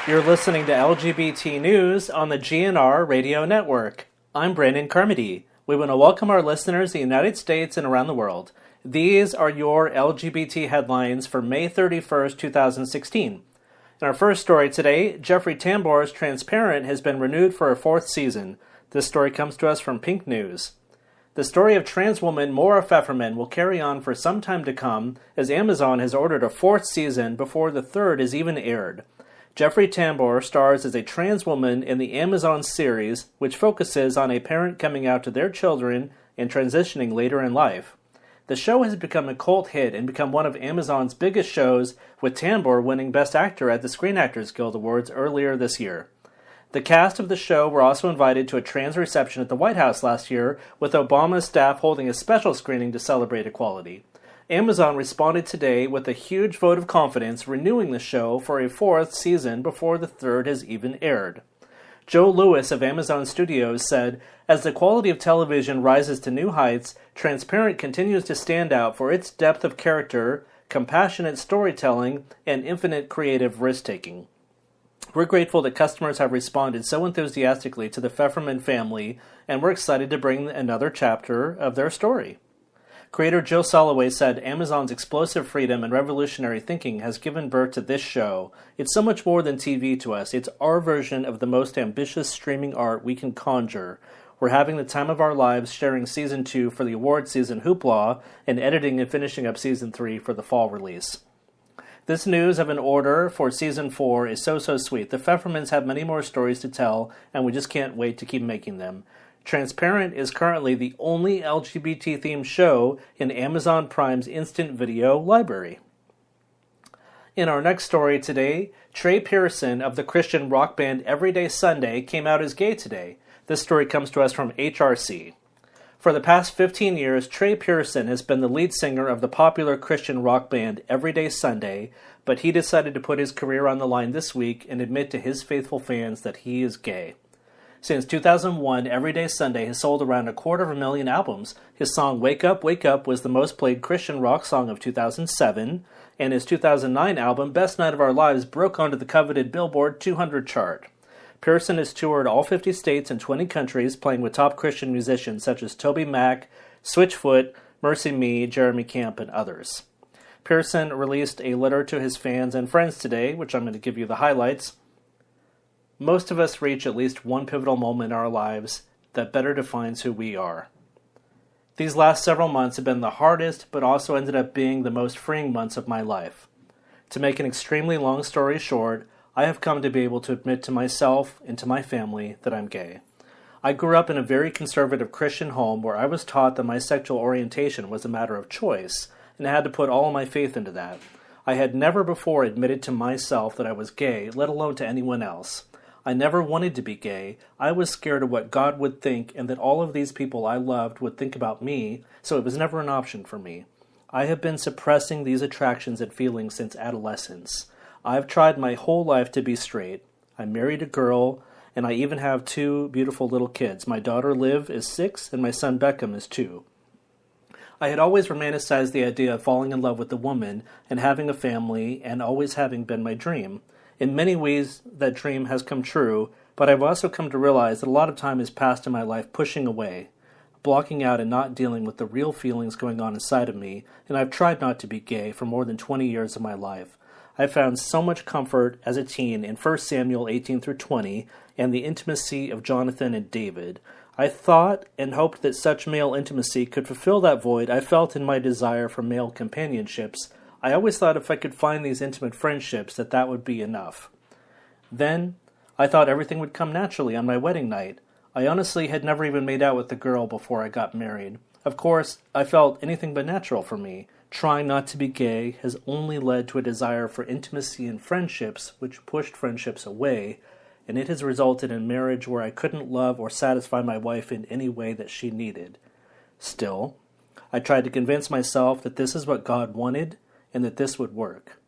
You're listening to LGBT News on the GNR Radio Network. I'm Brandon Carmody. We want to welcome our listeners in the United States and around the world. These are your LGBT headlines for May 31st, 2016. In our first story today, Jeffrey Tambor's Transparent has been renewed for a fourth season. This story comes to us from Pink News. The story of trans woman Maura Pfefferman will carry on for some time to come, as Amazon has ordered a fourth season before the third is even aired. Jeffrey Tambor stars as a trans woman in the Amazon series, which focuses on a parent coming out to their children and transitioning later in life. The show has become a cult hit and become one of Amazon's biggest shows, with Tambor winning Best Actor at the Screen Actors Guild Awards earlier this year. The cast of the show were also invited to a trans reception at the White House last year, with Obama's staff holding a special screening to celebrate equality. Amazon responded today with a huge vote of confidence, renewing the show for a fourth season before the third has even aired. Joe Lewis of Amazon Studios said, "As the quality of television rises to new heights, Transparent continues to stand out for its depth of character, compassionate storytelling, and infinite creative risk-taking. We're grateful that customers have responded so enthusiastically to the Pfefferman family, and we're excited to bring another chapter of their story." Creator Joe Soloway said, "Amazon's explosive freedom and revolutionary thinking has given birth to this show. It's so much more than TV to us. It's our version of the most ambitious streaming art we can conjure. We're having the time of our lives sharing Season 2 for the award season hoopla and editing and finishing up Season 3 for the fall release." This news of an order for Season 4 is so sweet. The Pfeffermans have many more stories to tell, and we just can't wait to keep making them. Transparent is currently the only LGBT-themed show in Amazon Prime's instant video library. In our next story today, Trey Pearson of the Christian rock band Everyday Sunday came out as gay today. This story comes to us from HRC. For the past 15 years, Trey Pearson has been the lead singer of the popular Christian rock band Everyday Sunday, but he decided to put his career on the line this week and admit to his faithful fans that he is gay. Since 2001, Everyday Sunday has sold around 250,000 albums. His song Wake Up, Wake Up was the most played Christian rock song of 2007, and his 2009 album Best Night of Our Lives broke onto the coveted Billboard 200 chart. Pearson has toured all 50 states and 20 countries, playing with top Christian musicians such as Toby Mac, Switchfoot, Mercy Me, Jeremy Camp, and others. Pearson released a letter to his fans and friends today, which I'm going to give you the highlights. Most of us reach at least one pivotal moment in our lives that better defines who we are. These last several months have been the hardest, but also ended up being the most freeing months of my life. To make an extremely long story short, I have come to be able to admit to myself and to my family that I'm gay. I grew up in a very conservative Christian home where I was taught that my sexual orientation was a matter of choice, and I had to put all my faith into that. I had never before admitted to myself that I was gay, let alone to anyone else. I never wanted to be gay. I was scared of what God would think and that all of these people I loved would think about me, so it was never an option for me. I have been suppressing these attractions and feelings since adolescence. I've tried my whole life to be straight. I married a girl, and I even have 2 beautiful little kids. My daughter Liv is 6, and my son Beckham is 2. I had always romanticized the idea of falling in love with a woman and having a family, and always having been my dream. In many ways, that dream has come true, but I've also come to realize that a lot of time has passed in my life pushing away, blocking out and not dealing with the real feelings going on inside of me, and I've tried not to be gay for more than 20 years of my life. I found so much comfort as a teen in 1 Samuel 18 through 20 and the intimacy of Jonathan and David. I thought and hoped that such male intimacy could fulfill that void I felt in my desire for male companionships. I always thought if I could find these intimate friendships that would be enough. Then, I thought everything would come naturally on my wedding night. I honestly had never even made out with the girl before I got married. Of course, I felt anything but natural for me. Trying not to be gay has only led to a desire for intimacy and friendships, which pushed friendships away, and it has resulted in marriage where I couldn't love or satisfy my wife in any way that she needed. Still, I tried to convince myself that this is what God wanted, and that this would work.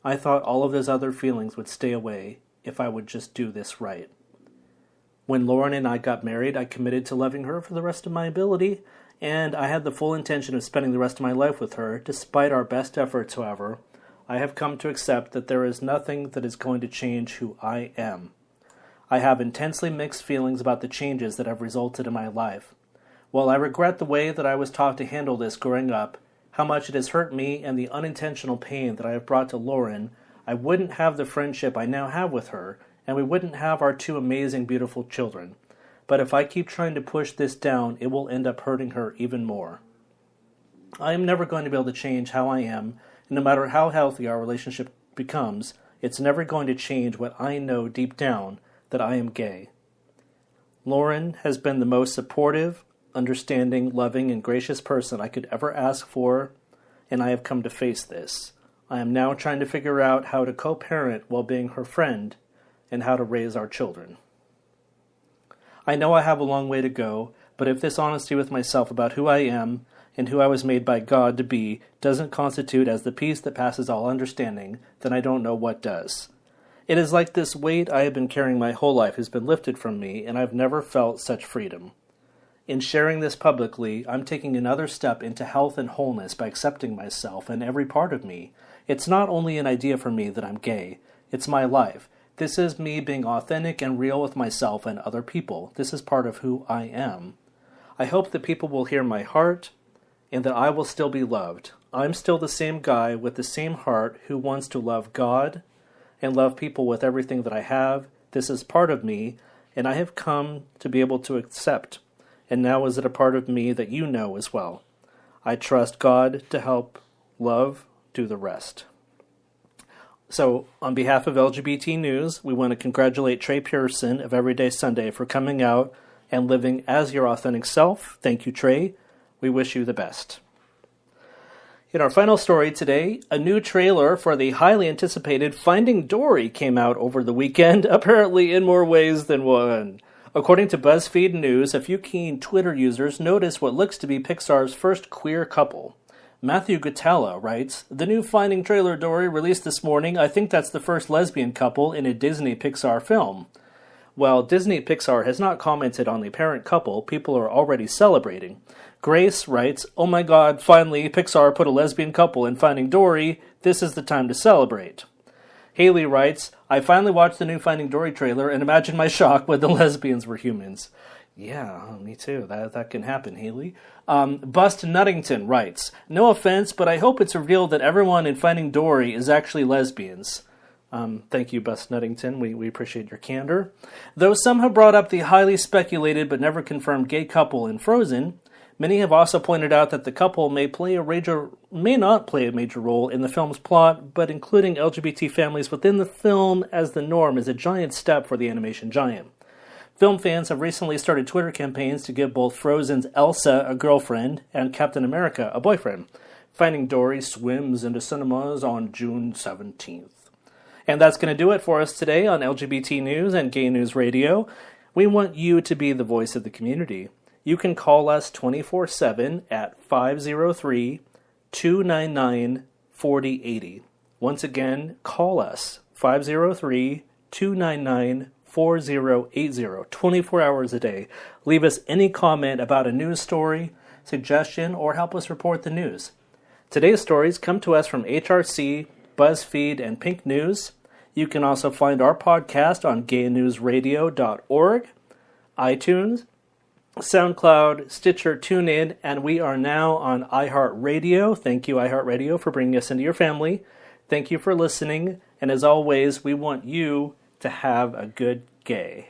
I thought all of those other feelings would stay away if I would just do this right. When Lauren and I got married, I committed to loving her for the rest of my ability, and I had the full intention of spending the rest of my life with her. Despite our best efforts, however, I have come to accept that there is nothing that is going to change who I am. I have intensely mixed feelings about the changes that have resulted in my life. While I regret the way that I was taught to handle this growing up, how much it has hurt me, and the unintentional pain that I have brought to Lauren, I wouldn't have the friendship I now have with her, and we wouldn't have our two amazing, beautiful children. But if I keep trying to push this down, it will end up hurting her even more. I am never going to be able to change how I am, and no matter how healthy our relationship becomes, it's never going to change what I know deep down, that I am gay. Lauren has been the most supportive, understanding, loving, and gracious person I could ever ask for, and I have come to face this. I am now trying to figure out how to co-parent while being her friend, and how to raise our children. I know I have a long way to go, but if this honesty with myself about who I am and who I was made by God to be doesn't constitute as the peace that passes all understanding, then I don't know what does. It is like this weight I have been carrying my whole life has been lifted from me, and I've never felt such freedom. In sharing this publicly, I'm taking another step into health and wholeness by accepting myself and every part of me. It's not only an idea for me that I'm gay, it's my life. This is me being authentic and real with myself and other people. This is part of who I am. I hope that people will hear my heart, and that I will still be loved. I'm still the same guy with the same heart who wants to love God and love people with everything that I have. This is part of me, and I have come to be able to accept. And now is it a part of me that you know as well. I trust God to help love do the rest. So, on behalf of LGBT News, we want to congratulate Trey Pearson of Everyday Sunday for coming out and living as your authentic self. Thank you, Trey. We wish you the best. In our final story today, a new trailer for the highly anticipated Finding Dory came out over the weekend, apparently in more ways than one. According to BuzzFeed News, a few keen Twitter users noticed what looks to be Pixar's first queer couple. Matthew Gutella writes, "The new Finding Trailer Dory released this morning. I think that's the first lesbian couple in a Disney Pixar film." While Disney Pixar has not commented on the apparent couple, people are already celebrating. Grace writes, "Oh my god, finally, Pixar put a lesbian couple in Finding Dory. This is the time to celebrate." Haley writes, "I finally watched the new Finding Dory trailer and imagine my shock when the lesbians were humans." Yeah, me too. That can happen, Haley. Bust Nuttington writes, "No offense, but I hope it's revealed that everyone in Finding Dory is actually lesbians." Thank you, Bust Nuttington. We appreciate your candor. Though some have brought up the highly speculated but never confirmed gay couple in Frozen, many have also pointed out that the couple may not play a major role in the film's plot, but including LGBT families within the film as the norm is a giant step for the animation giant. Film fans have recently started Twitter campaigns to give both Frozen's Elsa a girlfriend and Captain America a boyfriend. Finding Dory swims into cinemas on June 17th. And that's going to do it for us today on LGBT News and Gay News Radio. We want you to be the voice of the community. You can call us 24/7 at 503-299-4080. Once again, call us 503-299-4080, 24 hours a day. Leave us any comment about a news story, suggestion, or help us report the news. Today's stories come to us from HRC, BuzzFeed, and Pink News. You can also find our podcast on gaynewsradio.org, iTunes, SoundCloud, Stitcher, TuneIn, and we are now on iHeartRadio. Thank you, iHeartRadio, for bringing us into your family. Thank you for listening, and as always, we want you to have a good gay.